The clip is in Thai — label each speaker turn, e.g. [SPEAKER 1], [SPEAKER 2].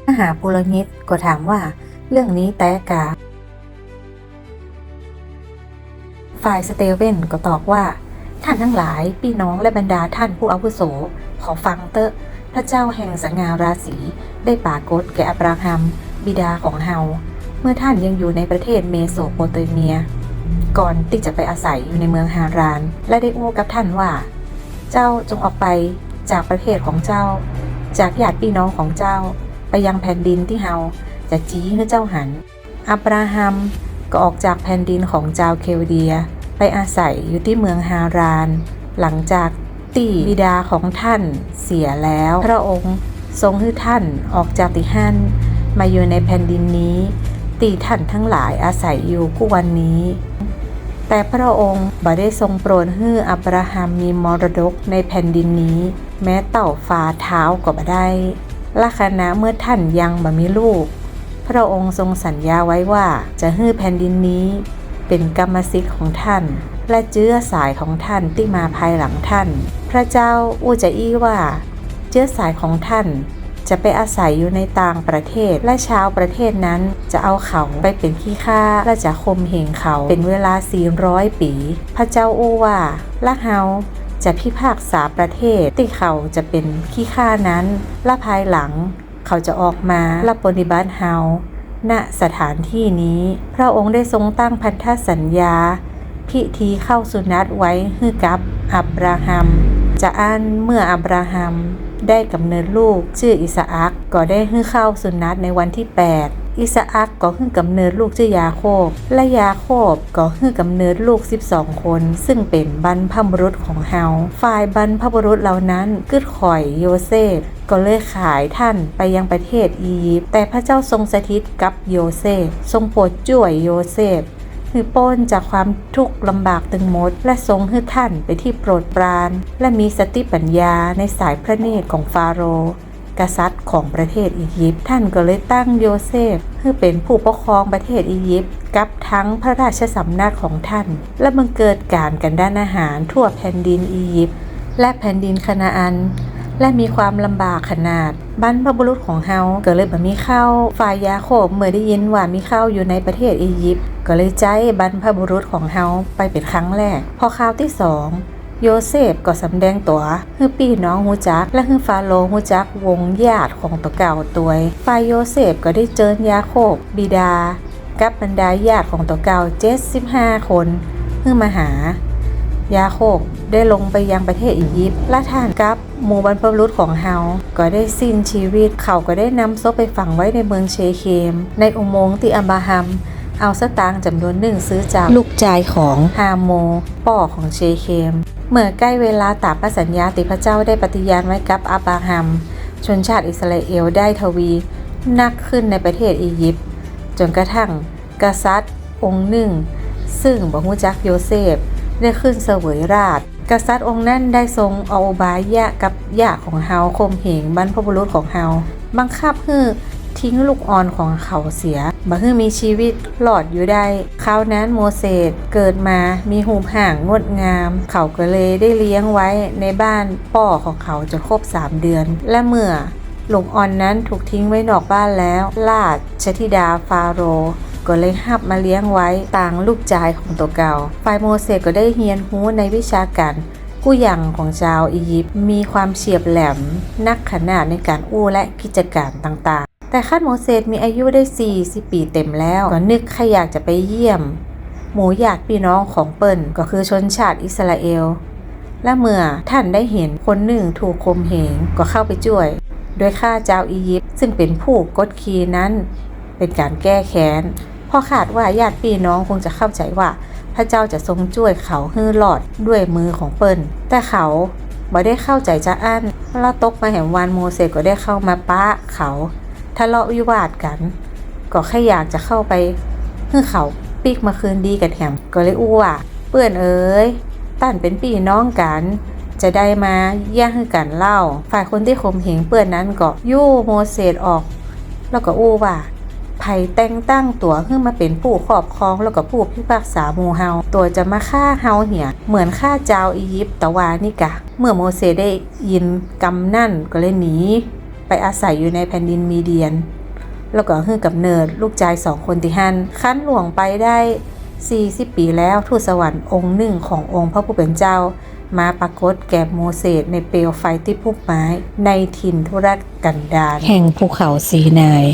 [SPEAKER 1] มหาปุรณิตก็ถามว่าเรื่องนี้แต่กาฝ่ายสเตเวนก็ตอบว่าท่านทั้งหลายพี่น้องและบรรดาท่านผู้อาวุโสขอฟังเตอะพระเจ้าแห่งสง่าราศีได้ปรากฏแก่อับราฮัมบิดาของเฮาเมื่อท่านยังอยู่ในประเทศเมโสโปเตเมียก่อนที่จะไปอาศัยอยู่ในเมืองฮารานและได้อู้กับท่านว่าเจ้าจงออกไปจากประเทศของเจ้าจากญาติพี่น้องของเจ้าไปยังแผ่นดินที่เฮาจะจี้ให้เจ้าหันอับราฮัมก็ออกจากแผ่นดินของชาวเคลเดียไปอาศัยอยู่ที่เมืองฮารานหลังจากที่บิดาของท่านเสียแล้วพระองค์ทรงให้ท่านออกจากที่ฮั่นมาอยู่ในแผ่นดินนี้ที่ท่านทั้งหลายอาศัยอยู่กู้วันนี้แต่พระองค์บ่ได้ทรงโปรดให้อับราฮัมมีมรดกในแผ่นดินนี้แม้เต่าฝ่าเท้าก็บ่ได้และขณะเมื่อท่านยังบ่มีลูกพระองค์ทรงสัญญาไว้ว่าจะให้แผ่นดินนี้เป็นกรรมสิทธิ์ของท่านและเชื้อสายของท่านที่มาภายหลังท่านพระเจ้าอู้จะอี้ว่าเชื้อสายของท่านจะไปอาศัยอยู่ในต่างประเทศและชาวประเทศนั้นจะเอาเขาไปเป็นขี้ข้าและจะข่มเหงเขาเป็นเวลา400 ปีพระเจ้าอู้ว่าและเฮาจะพิพากษาประเทศที่เขาจะเป็นขี้ข้านั้นและภายหลังเขาจะออกมาและปฏิบัติเฮาณสถานที่นี้พระองค์ได้ทรงตั้งพันธสัญญาพิธีเข้าสุนัตไว้ให้กับอับราฮัมจะอันเมื่ออับราฮัมได้กำเนิดลูกชื่ออิสอัคก็ได้ให้เข้าสุนัตในวันที่8อิสอัคก็ให้กำเนิดลูกชื่อยาโคบและยาโคบก็ให้กำเนิดลูก12 คนซึ่งเป็นบรรพบุรุษของเฮาฝ่ายบรรพบุรุษเหล่านั้นกึดข่อยโยเซฟก็เลยขายท่านไปยังประเทศอียิปต์แต่พระเจ้าทรงสถิตกับโยเซฟทรงโปรดช่วยโยเซฟให้พ้นจากความทุกข์ลำบากตึงมดและทรงให้ท่านไปที่โปรดปรานและมีสติปัญญาในสายพระเนตรของฟาโรห์กษัตริย์ของประเทศอียิปต์ท่านก็เลยตั้งโยเซฟให้เป็นผู้ปกครองประเทศอียิปต์กับทั้งพระราชสำนักของท่านและบังเกิดการกันด้านอาหารทั่วแผ่นดินอียิปต์และแผ่นดินคานาอันและมีความลำบากขนาดบรรพบุรุษของเฮาก็เลยบ่มีข้าวฝ่ายยาโคบเมื่อได้ยินว่ามีข้าวอยู่ในประเทศอียิปต์ก็เลยใจบรรพบุรุษของเฮาไปเป็นครั้งแรกพอคราวที่2โยเซฟก็สำแดงตัวให้พี่น้องฮู้จักและให้ฟาโรห์ฮู้จักวงญาติของตัวเก่าตัวฝ่ายโยเซฟก็ได้เจิญยาโคบบิดากับบรรดาญาติของตัวเก่า75 คนเพื่อมาหายาโคบได้ลงไปยังประเทศอียิปต์และท่านกับหมู่บรรพบุรุษของเฮาก็ได้สิ้นชีวิตเขาก็ได้นำศพไปฝังไว้ในเมืองเชเคมในอุโมงค์ที่อับราฮัมเอาสตางค์จำนวนหนึ่งซื้อจากลูกชายของฮาโมพ่อของเชเคมเมื่อใกล้เวลาตามพระสัญญาที่พระเจ้าได้ปฏิญาณไว้กับอับราฮัมชนชาติอิสราเอลได้ทวีนักขึ้นในประเทศอียิปต์จนกระทั่งกษัตริย์องค์หนึ่งซึ่งบ่ฮู้จักโยเซฟได้ขึ้นเสวยราชกษัตริย์องค์นั้นได้ทรงเอาอุบายยะกับญาติของเฮาข่มเหงบรรพบุรุษของเฮาบังคับให้ทิ้งลูกอ่อนของเขาเสียบ่ให้มีชีวิตรอดอยู่ได้คราวนั้นโมเสสเกิดมามีหูห่างงดงามเขาก็เลยได้เลี้ยงไว้ในบ้านพ่อของเขาจนครบ3 เดือนและเมื่อลูกอ่อนนั้นถูกทิ้งไว้นอกบ้านแล้วราชธิดาฟาโรห์ก็เลยหับมาเลี้ยงไว้ต่างลูกชายของตัวเก่าฝ่ายโมเสสก็ได้เรียนรู้ในวิชาการกู้ยังของชาวอียิปต์มีความเฉียบแหลมนักขนาดในการอู้และกิจการต่างๆแต่ขั้นโมเสสมีอายุได้40 ปีเต็มแล้วก็นึกแค่อยากจะไปเยี่ยมหมู่ญาติพี่น้องของเปิ้นก็คือชนชาติอิสราเอลและเมื่อท่านได้เห็นคนหนึ่งถูกข่มเหงก็เข้าไปช่วยโดยข้าเจ้าอียิปต์ซึ่งเป็นผู้กดขี่นั้นเป็นการแก้แค้นเพราะคาดว่าญาติพี่น้องคงจะเข้าใจว่าพระเจ้าจะทรงช่วยเขาให้รอดด้วยมือของเปิ้นแต่เขาบ่ได้เข้าใจจะอั้นแล้วตกมาแห่งวันโมเสสก็ได้เข้ามาปะเขาทะเลาะวิวาทกันก็แค่อยากจะเข้าไปให้เขาปิกมาคืนดีกันแถมก็เลยอู้ว่าเปิ้นเอ๋ยตั้นเป็นพี่น้องกันจะได้มาแย่งให้กันเล่าฝ่ายคนที่ข่มเหงเปิ้นนั้นก็ยู่โมเสสออกแล้วก็อู้ว่าไผแต่งตั้งตัวขึ้นมาเป็นผู้ครอบครองแล้วก็ผู้พิพากษาหมู่เฮาตัวจะมาฆ่าเฮาเหี่ยเหมือนฆ่าเจ้าอียิปต์ตะวานี่กะเมื่อโมเสสได้ยินกำนั่นก็เลยหนีไปอาศัยอยู่ในแผ่นดินมีเดียน แล้วก็ฮือกำเนิดลูกชาย2 คนที่หันคั้นหลวงไปได้40 ปีแล้วทูตสวรรค์องค์หนึ่งขององค์พระผู้เป็นเจ้ามาปรากฏแก่โมเสสในเปลวไฟที่พุ่มไม้ในถิ่นทุรกันดารแห่งภูเขาซีนาย